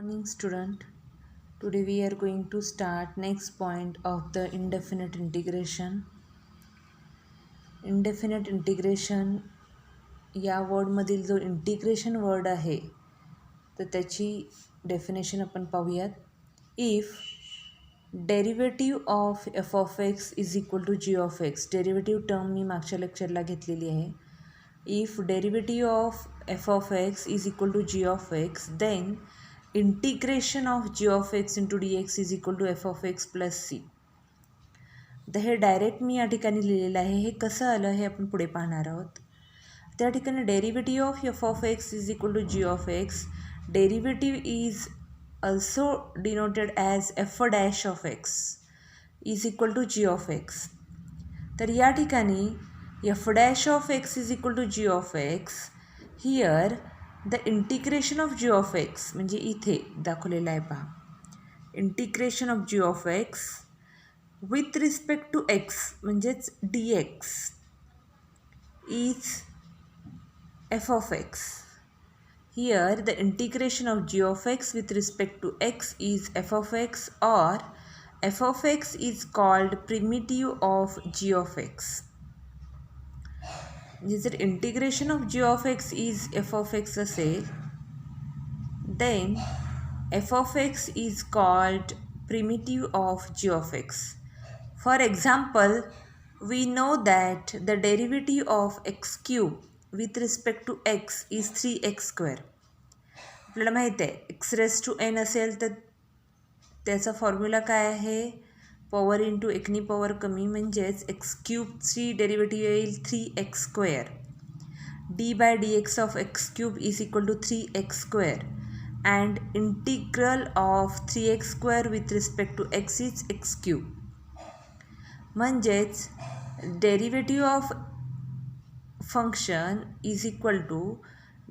morning, student. Today we are going to start next point of the indefinite integration. Indefinite integration या वर्डमधील जो integration word आहे तर त्याची definition आपण पाहूयात. If derivative of F of x is equal to G of x, derivative term मी मागच्या लेक्चरला घेतलेली आहे. If derivative of F of x is equal to G of x, then integration of g of x into d x is equal to f of x plus c. तर हे direct मी या ठिकाणी लिहिलेलं आहे. हे कसं आलं हे आपण पुढे पाहणार आहोत. त्या ठिकाणी derivative of F of x is equal to G of x, derivative is also denoted as f dash of x is equal to g of x. तर या ठिकाणी f dash of x is equal to g of x. Here the integration of g of x म्हणजे इथे दाखवलेलं आहे पहा, integration of g of x with respect to x म्हणजेच dx is f of x. Here the integration of g of x with respect to x is f of x, or f of x is called primitive of g of x. जर integration of g of x is f of x असेल, then f of x is called primitive of g of x. For example, we know that the derivative of x cube with respect to x is 3x square. आपल्याला माहीत आहे x raise to N असेल तर त्याचा formula काय आहे, power into एकनी power कमी म्हणजेच एक्स क्यूबची डेरिव्हेटिव्ह येईल 3x square. D by D x of x cube is equal to 3x square and integral of 3x square with respect to x is x cube. म्हणजेच derivative of function is equal to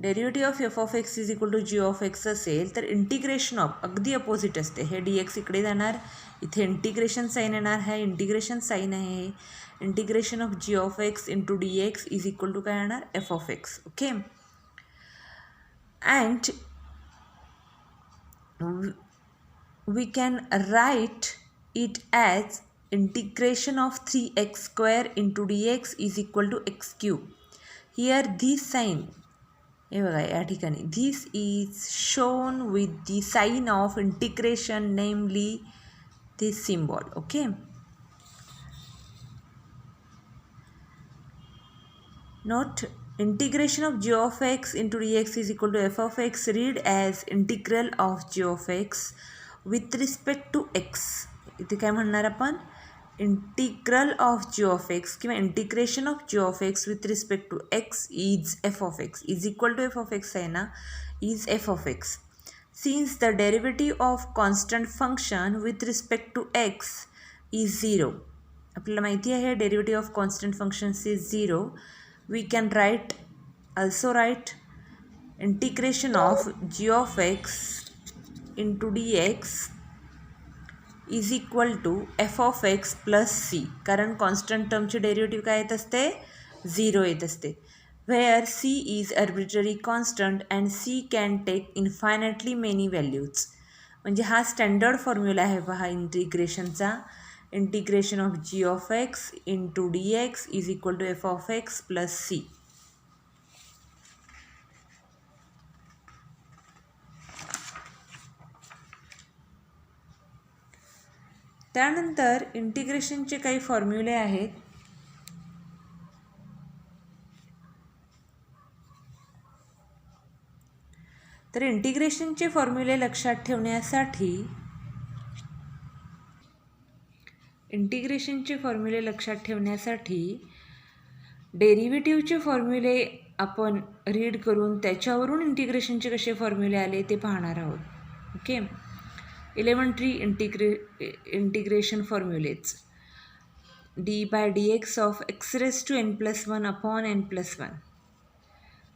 derivative of F of x is equal to G of x असेल तर integration of अगदी opposite असते. हे D x इकडे जाणार, इथे integration sign येणार. हा इंटिग्रेशन साईन आहे. Integration of g of x into d x is equal to काय येणार, f of x. Okay, and we can write it as integration of 3x square into d x is equal to x cube. Here this sign, हे बघा या ठिकाणी this is shown with the sign of integration, namely this symbol. Okay, note integration of g of x into d x is equal to f of x read as integral of g of x with respect to x. इथे काय म्हणणार आपण, integral of g of x किंवा integration of g of x with respect to x is f of x is equal to f of x आहे ना, is f of x. Since the derivative of constant function with respect to x is 0. आपल्याला माहिती आहे derivative of constant functions is 0. We can also write integration of g of x into d x is equal to f of x plus c. कारण constant टर्मची derivative काय येत असते, 0 येत असते. Where c is arbitrary constant and c can take infinitely many values. म्हणजे हा standard formula आहे पहा इंटिग्रेशनचा. Integration of g of x into d x is equal to f of x plus c. त्यानंतर इंटिग्रेशनचे काही फॉर्म्युले आहेत. तर इंटिग्रेशनचे फॉर्म्युले लक्षात ठेवण्यासाठी डेरिव्हेटिव्हचे फॉर्म्युले आपण रीड करून त्याच्यावरून इंटिग्रेशनचे कसे फॉर्म्युले आले ते पाहणार आहोत. Okay, elementary integration formulae. D by D x of x raise to N plus 1 upon N plus 1.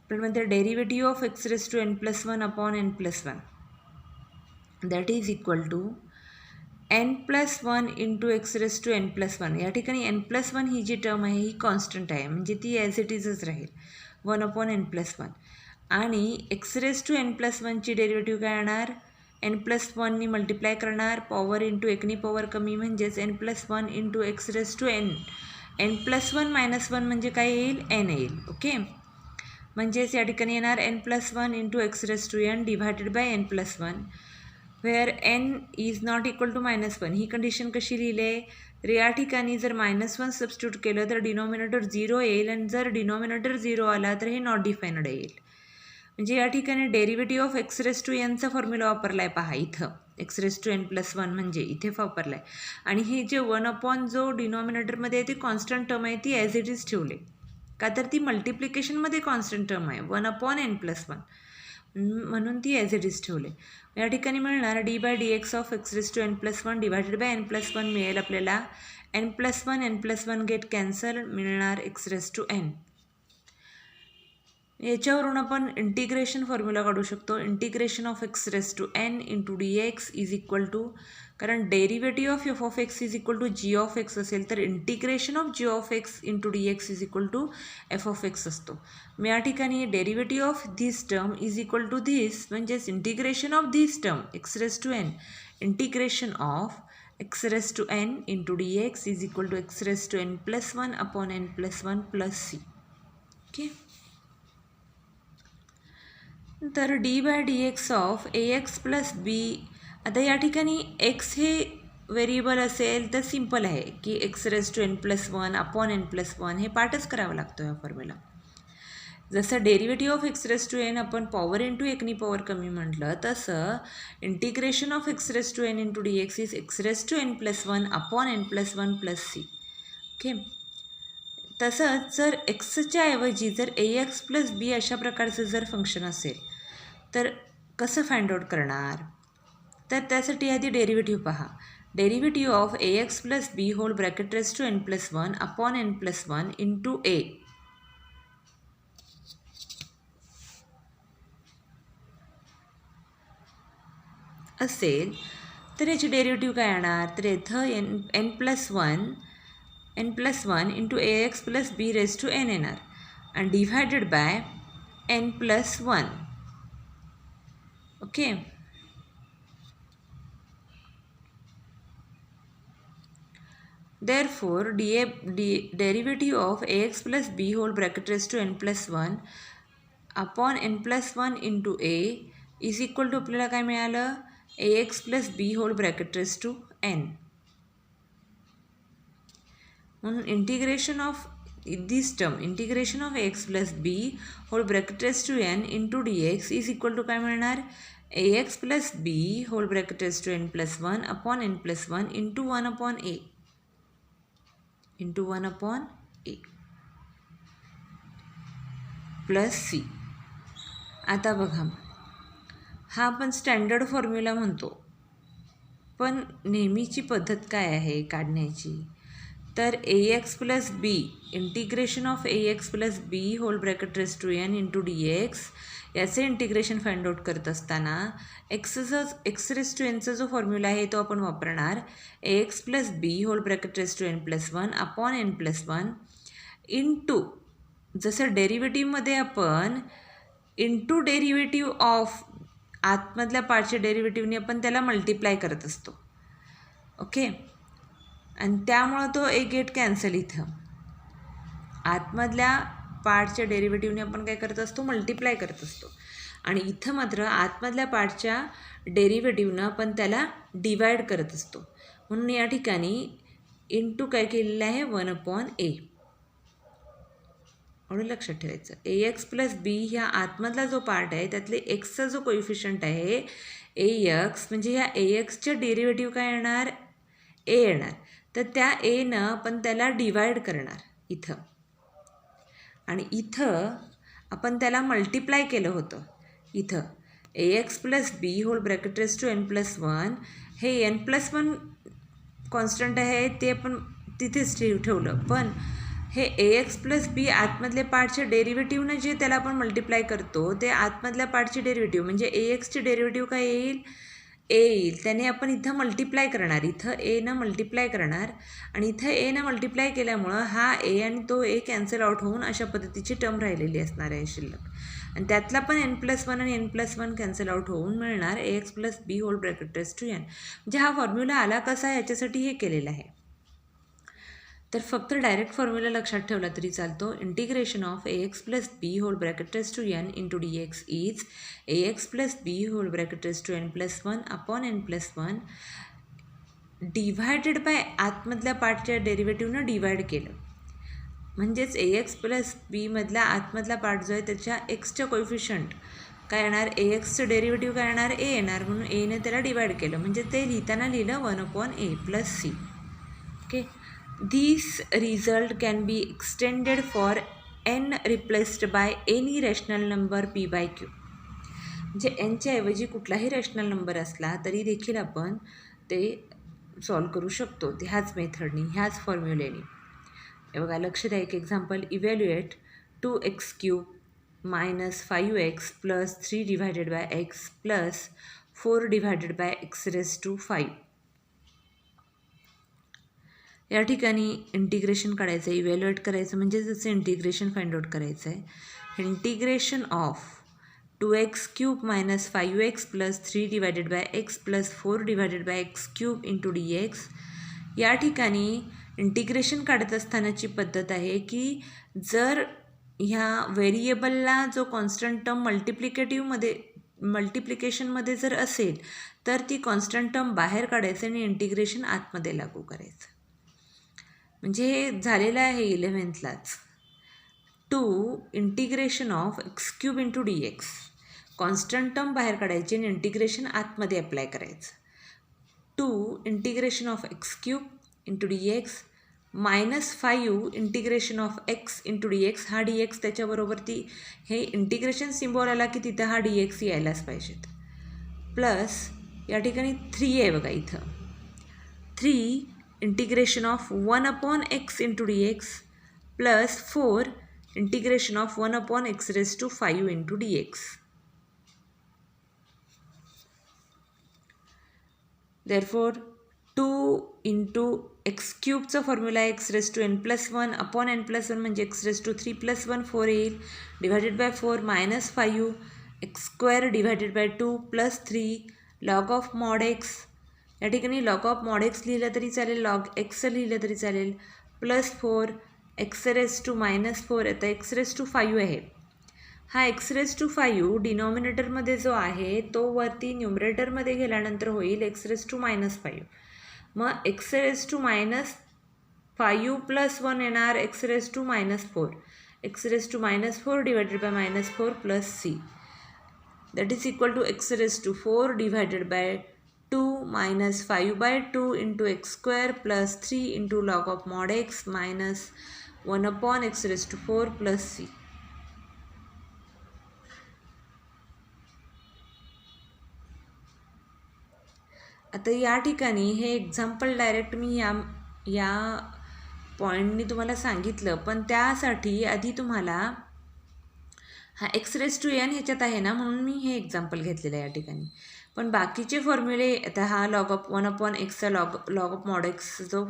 आपल्यामध्ये derivative of x raise to N plus 1 upon N plus 1 that is equal to N plus 1 into x raise to N plus 1. या ठिकाणी N plus 1 ही जी term आहे ही constant आहे, म्हणजे ती ॲज इट इजच राहील 1 अपॉन एन प्लस 1. आणि x raise to N plus 1ची डेरिव्हेटिव्ह काय येणार, n+1नी मल्टिप्लाय करणार, पॉवर इंटू एकनी पॉवर कमी म्हणजेच n+1 into x raise to n. n+1 - 1 म्हणजे काय येईल, n येईल. ओके, म्हणजेच या ठिकाणी येणार n+1 into x raise to N divided by n+1 where n is not equal to -1. ही कंडिशन कशी लिहिले, तर या ठिकाणी जर -1 सबस्टिट्यूट केलं तर डिनॉमिनेटर 0 येईल आणि जर डिनॉमिनेटर 0 आला तर हे नॉट डिफाइनड येईल. म्हणजे या ठिकाणी derivative of x raise to एनचा फॉर्म्युला वापरला आहे पहा इथं, एक्स रेस टू n+1 म्हणजे इथे वापरला आहे. आणि हे जे 1 जो डिनॉमिनेटरमध्ये आहे ती कॉन्स्टंट टर्म आहे ती ॲज इट इज ठेवले, का तर ती मल्टिप्लिकेशनमध्ये कॉन्स्टंट टर्म आहे 1/n+1 म्हणून ती ॲज इट इज ठेवले. या ठिकाणी मिळणार d/dx of x raise to n+1 divided by n+1 मिळेल आपल्याला n+1 गेट कॅन्सल, मिळणार एक्स रेस टू n. याच्यावरून आपण इंटिग्रेशन फॉर्म्युला काढू शकतो. Integration of x raise to n into dx is equal to, कारण derivative of f(x) is equal to g(x) असेल तर integration of g(x) into dx is equal to f(x) असतो. मग या ठिकाणी derivative of this term is equal to this, म्हणजेच integration of this term X raise to n, integration of x raise to n into dx is equal to X raise to n+1 upon n+1 plus c. Okay, तर d/dx of ax plus b. आता या ठिकाणी x हे variable असेल तर simple आहे की x raise to n+1 upon n+1 हे पाठच करावं लागतो ह्या फॉर्म्युला. जसं derivative of x raise to n आपण पॉवर इंटू एकनी पॉवर कमी म्हटलं, तसं integration of x raise to n into dx is X raise to n+1 upon n+1 plus c. Okay, तसंच जर एक्सच्या ऐवजी जर ax प्लस b अशा प्रकारचं जर फंक्शन असेल तर कसं फाइंड आउट करणार, तर त्यासाठी आधी डेरिव्हेटिव्ह पहा. Derivative of ax plus b whole bracket raise to n+1 upon n+1 into a असेल तर याची डेरिव्हेटिव्ह काय येणार, तर इथं n+1 into ax plus b raise to n येणार आणि divided by n+1. Okay, therefore derivative of ax plus b whole bracket raised to n+1 upon n+1 into a is equal to आपल्याला काय मिळालं, ax plus b whole bracket raised to n. म्हणून integration of this term, integration of ax plus b whole bracket raised to n into dx is equal to काय मिळणार, ax plus b whole bracket raised to n+1 upon n+1 into 1 upon a into 1 upon a plus c. आता बघा, हा आपण standard formula म्हणतो, पण नेहमीची पद्धत काय आहे काढण्याची, तर ax plus B, integration of ax plus B whole bracket raise to n into dx याचे इंटिग्रेशन फाइंड आउट करत असताना एक्स रेस टू एनचा जो फॉर्म्युला आहे तो आपण वापरणार, ax plus B whole bracket raise to n+1 upon n+1 into, जसं डेरिव्हेटिव्हमध्ये आपण इंटू डेरिव्हेटिव्ह ऑफ आतमधल्या पार्टच्या डेरिव्हेटिव्हने आपण त्याला मल्टिप्लाय करत असतो. ओके, आणि त्यामुळं तो एक गेट कॅन्सल, इथं आतमधल्या पार्टच्या डेरिव्हेटिव्हने आपण काय करत असतो, मल्टिप्लाय करत असतो. आणि इथं मात्र आतमधल्या पार्टच्या डेरिव्हेटिव्हनं आपण त्याला डिवाइड करत असतो. म्हणून या ठिकाणी इंटू काय केलेलं आहे, 1 अपॉन a. एवढं लक्षात ठेवायचं. ax प्लस बी ह्या आतमधला जो पार्ट आहे त्यातले एक्सचा जो कोइफिशियंट आहे ax, म्हणजे ह्या axच्या डेरिव्हेटिव्ह काय येणार, a येणार. तर त्या एनं आपण त्याला डिवाइड करणार इथं, आणि इथं आपण त्याला मल्टिप्लाय केलं होतं. इथं ax plus B whole bracket raise to n+1 हे n+1 कॉन्स्टंट आहे ते आपण तिथेच ठेवलं, पण हे ax प्लस बी आतमधल्या पार्टच्या डेरिव्हेटिव्हनं जे त्याला आपण मल्टिप्लाय करतो ते आतमधल्या पार्टचे डेरिव्हेटिव्ह म्हणजे axचे डेरिव्हेटिव्ह काय येईल, a येईल. त्याने आपण इथं मल्टिप्लाय करणार, इथं aनं मल्टिप्लाय करणार आणि इथं aनं मल्टिप्लाय केल्यामुळं हा a आणि तो a कॅन्सल आउट होऊन अशा पद्धतीची टर्म राहिलेली असणार आहे शिल्लक. आणि त्यातला पण n+1 आणि n+1 कॅन्सल आउट होऊन मिळणार ax+b whole bracket raise to n. म्हणजे हा फॉर्म्युला आला कसा याच्यासाठी हे केलेलं आहे. तर फक्त डायरेक्ट फॉर्म्युला लक्षात ठेवला तरी चालतो. Integration of ax+b whole bracket raise to n into dx is ax+b whole bracket raise to n+1 upon n+1 divided by आतमधल्या पार्टच्या डेरिव्हेटिव्हनं डिवाइड केलं. म्हणजेच ax+b मधला आतमधला पार्ट जो आहे त्याच्या एक्सच्या कोइफिशियंट काय येणार, axचं डेरिव्हेटिव्ह काय येणार, a येणार, म्हणून एने त्याला डिवाइड केलं. म्हणजे ते लिहिताना लिहिलं 1/a+c. Okay. This result can be extended for n replaced by any rational number p by q. म्हणजे nच्या ऐवजी कुठलाही रॅशनल नंबर असला तरी देखील आपण ते सॉल्व करू शकतो ह्याच मेथडनी, ह्याच फॉर्म्युलेनी. हे बघा, लक्ष द्या. एक example, evaluate 2x³ - 5x + 3 divided by x + 4 divided by x⁵. या ठिकाणी इंटिग्रेशन काढायचं आहे, इव्हॅल्युएट करायचं म्हणजे जसं इंटिग्रेशन फाइंड आउट करायचं आहे. Integration of 2x³ - 5x + 3 divided by x + 4 divided by x³ into dx. या ठिकाणी इंटिग्रेशन काढत असतानाची पद्धत आहे की जर ह्या व्हेरिएबलला जो कॉन्स्टंट टर्म मल्टिप्लिकेशनमध्ये जर असेल तर ती कॉन्स्टंट टर्म बाहेर काढायचं आणि इंटिग्रेशन आतमध्ये लागू करायचं. म्हणजे हे झालेलं आहे 11thलाच. 2 integration of x³ into dx. Constant term बाहेर काढायची आणि इंटिग्रेशन आतमध्ये अप्लाय करायचं. 2 integration of x³ into dx -5 integration of x into dx. हा dx त्याच्याबरोबरती हे इंटिग्रेशन सिम्बॉल आला की तिथं हा dx यायलाच पाहिजेत. प्लस या ठिकाणी 3 आहे बघा इथं. 3 integration of 1/x into dx plus 4 integration of 1/x⁵ into dx. Therefore 2 into x³ formula आहे x⁻n+1 अपॉन n+1 म्हणजे x⁻³ + 1 4 येईल divided by 4 -5 x² divided by 2 plus 3 log of mod x. या ठिकाणी लॉग ऑफ मॉड x लिहिलं तरी चालेल, log x लिहिलं तरी चालेल, प्लस 4 x⁻⁻4. आता x⁵ आहे. हा x⁵ डिनॉमिनेटरमध्ये जो आहे तो वरती न्यूमरेटरमध्ये गेल्यानंतर होईल x⁻⁻5. मग x⁻⁻5 + 1 येणार x⁻⁻4. x⁻⁻4 divided by -4 plus c. That is equal to x⁻4 divided by 2 - 5/2 into x² plus 3 into log of mod x minus 1/x⁴ plus c. आता या ठिकाणी हे एक्झाम्पल डायरेक्ट मी या पॉईंटनी तुम्हाला सांगितलं, पण त्यासाठी आधी तुम्हाला हा x⁻n ह्याच्यात आहे ना म्हणून मी हे एक्झाम्पल घेतलेलं आहे या ठिकाणी. पण बाकीचे फॉर्म्युले, आता हा लॉग ऑफ 1/xचा लॉग ऑफ मॉड x जो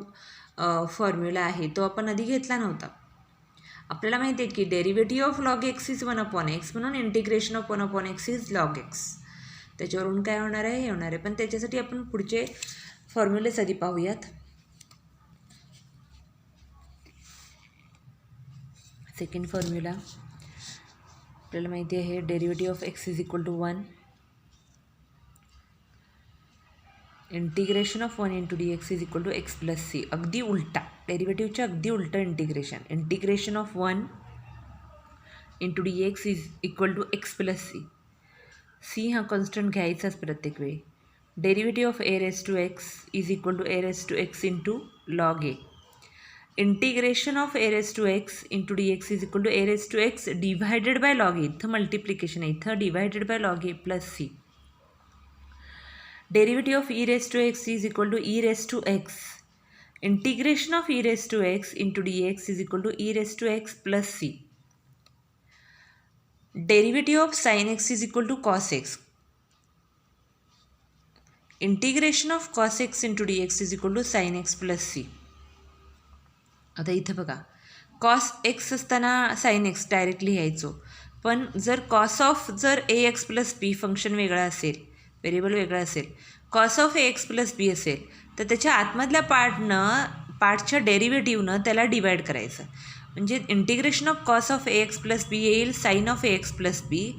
फॉर्म्युला आहे तो आपण आधी घेतला नव्हता. आपल्याला माहिती आहे की derivative of log x is 1/x म्हणून integration of 1/x is log x. त्याच्यावरून काय होणार आहे, हे होणार आहे. पण त्याच्यासाठी आपण पुढचे फॉर्म्युलेस आधी पाहूयात. सेकंड फॉर्म्युला आपल्याला माहिती आहे derivative of x is equal to 1 integration of 1 into dx is equal to x plus c. अगदी उलटा, डेरिव्हेटिव्हच्या अगदी उलटं integration. Integration of 1 into dx is equal to x plus c. c हा कॉन्स्टंट घ्यायचाच प्रत्येक वेळी. Derivative of a⁻x is equal to a⁻x into log a. Integration of a⁻x into dx is equal to a⁻x divided by log a. इथं multiplication आहे, इथं divided by log a plus c. Derivative of e⁻x is equal to e⁻x. Integration of e⁻x into dx is equal to e⁻x plus c. Derivative of sin x is equal to cos x. Integration of cos x into dx is equal to sin x plus c. आता इथं बघा, cos x असताना sin x directly लिहायचो, पण जर cos of जर a x plus b function वेगळं असेल, व्हेरिएबल वेगळं असेल, cos of a x plus b असेल, तर त्याच्या आतमधल्या पार्टच्या डेरिव्हेटिव्हनं त्याला डिवाईड करायचं. म्हणजे integration of cos of a x plus b येईल sine of a x plus b,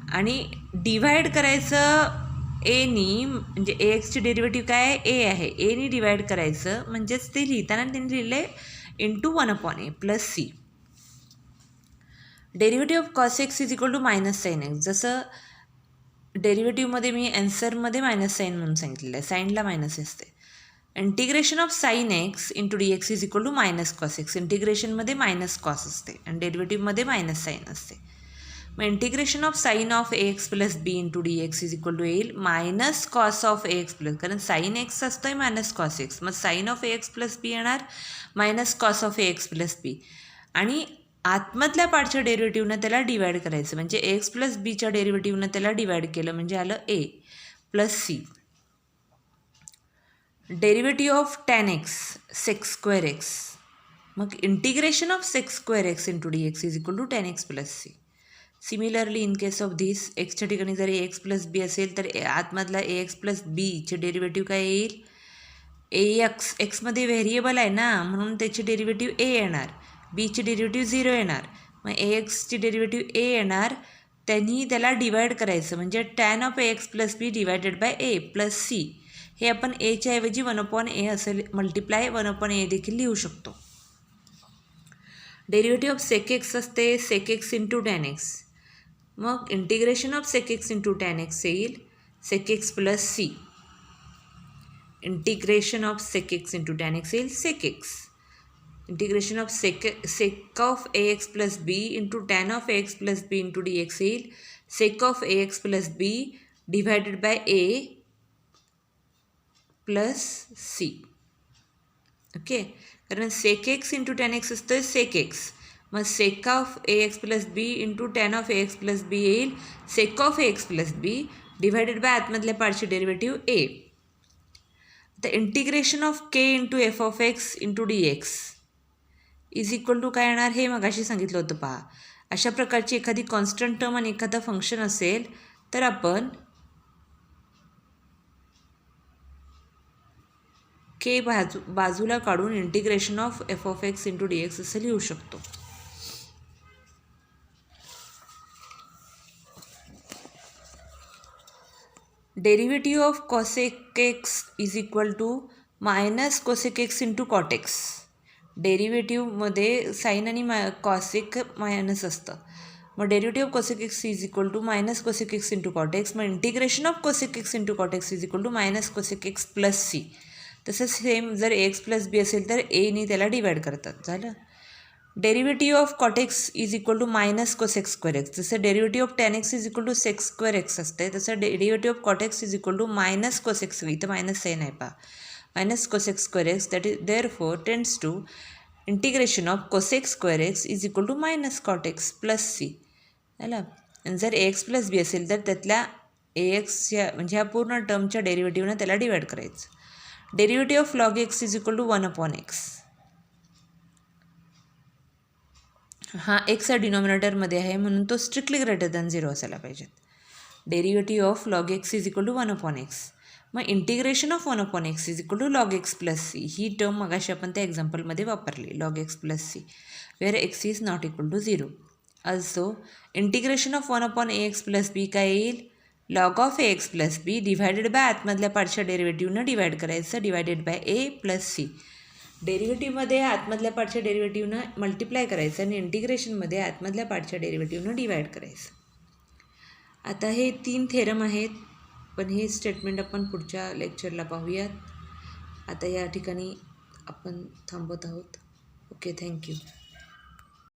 आणि डिवाईड करायचं एनी, म्हणजे ए एक्सची डेरिव्हेटिव्ह काय आहे, ए आहे, एनी डिवाईड करायचं. म्हणजेच ते लिहिताना त्यांनी लिहिले into 1/a plus c. Derivative of cos x is equal to minus sine x. जसं डेरिव्हेटिव्हमध्ये मी ॲन्सरमध्ये मायनस साईन म्हणून सांगितलेलं आहे, साईनला मायनस असते. Integration of sine x into d x is equal to minus cos x. इंटिग्रेशनमध्ये मायनस कॉस असते आणि डेरिव्हेटिव्हमध्ये मायनस साईन असते. मग integration of sine of a x plus b into d x is equal to येईल minus cos of a x plus, कारण sine x असतोय minus cos x, मग sine of a x plus b येणार minus cos of a x plus b, आणि आतमधल्या पार्टच्या डेरिव्हेटिव्हनं त्याला divide करायचं. म्हणजे ए एक्स प्लस बीच्या डेरिव्हेटिव्हनं त्याला डिवाईड केलं म्हणजे आलं a plus c. Derivative of tan x sec square x, मग integration of sec square x into d x is equal to tan x plus c. Similarly in case of this, एक्सच्या ठिकाणी जर a x plus b असेल तर आतमधला ए x plus बीचे derivative काय येईल, ए एक्स. एक्समध्ये व्हेरिएबल आहे ना, म्हणून त्याची डेरिव्हेटिव्ह ए येणार, बीची डेरिव्हेटिव्ह 0 येणार. मग ए एक्सची डेरिव्हेटिव्ह ए येणार, त्यांनी त्याला डिवाईड करायचं. म्हणजे tan of a x plus b divided by a plus c. हे आपण एच्या ऐवजी 1/a असं मल्टिप्लाय 1/a देखील लिहू शकतो. डेरिव्हेटिव्ह ऑफ सेक एक्स असते sec x into tan x. मग integration of sec x into tan x येईल sec x plus c. Integration of sec x into tan x येईल sec x. Integration of sec of a x plus b into tan of a x plus b into d x येईल sec of a x plus b divided by a plus c. Okay, कारण sec x into tan x असतं सेक x, मग sec of a x plus b into tan of a x plus b येईल sec of a x plus b divided by आतमधल्या पार्टचे derivative a. आता integration of k into f of x into d x is equal to काय येणार, हे मगाशी सांगितलं होतं पहा. अशा प्रकारची एखादी कॉन्स्टंट टर्म आणि एखादा फंक्शन असेल तर आपण के बाजूला काढून integration of F of x into d x असं लिहू शकतो. Derivative of cosec x is equal to minus cosec x into cot x. डेरिव्हेटिव्हमध्ये साईन आणि कॉसेक मायनस असतं. मग derivative of cosec x is equal to minus cosec x into cot x. मग integration of cosec x into cot x is equal to minus cosec x plus c. तसंच same जर a x plus b असेल तर any त्याला divide करतात. झालं. Derivative of cot x is equal to minus cosec square x. जसं derivative of tan x is equal to sec square x असते, तसं derivative of cot x is equal to minus cosec square, इथं minus sign आहे पहा, minus cosec square x. That is therefore tends to integration of cosec square x is equal to minus cot x plus c. झालं. आणि जर a x plus b असेल तर त्यातल्या ए एक्सच्या म्हणजे ह्या पूर्ण टर्मच्या डेरिव्हेटिव्हनं त्याला डिवाईड करायचं. Derivative of log x is equal to 1/x. हा एक्स हा डिनॉमिनेटरमध्ये आहे म्हणून तो स्ट्रिक्टली ग्रेटर दॅन 0 असायला पाहिजेत. Derivative of log x is equal to 1/x. मग integration of 1/x is equal to log x plus c. ही टर्म मगाशी आपण त्या एक्झाम्पलमध्ये वापरली, log x plus c, where x is not equal to 0. also integration of 1/ax plus b काय येईल log of a x plus b divided by आतमधल्या पार्टच्या डेरिव्हेटिव्हनं डिवाईड करायचं divided by a plus c. डेरिव्हेटिव्हमध्ये आतमधल्या पार्टच्या डेरिव्हेटिव्हनं मल्टिप्लाय करायचं आणि इंटिग्रेशनमध्ये आतमधल्या पार्टच्या डेरिव्हेटिव्हनं डिवाईड करायचं. आता हे 3 थेरम आहेत, पण हे स्टेटमेंट आपण पुढच्या लेक्चरला पाहूयात. आता या ठिकाणी आपण थांबत आहोत. Okay, thank you.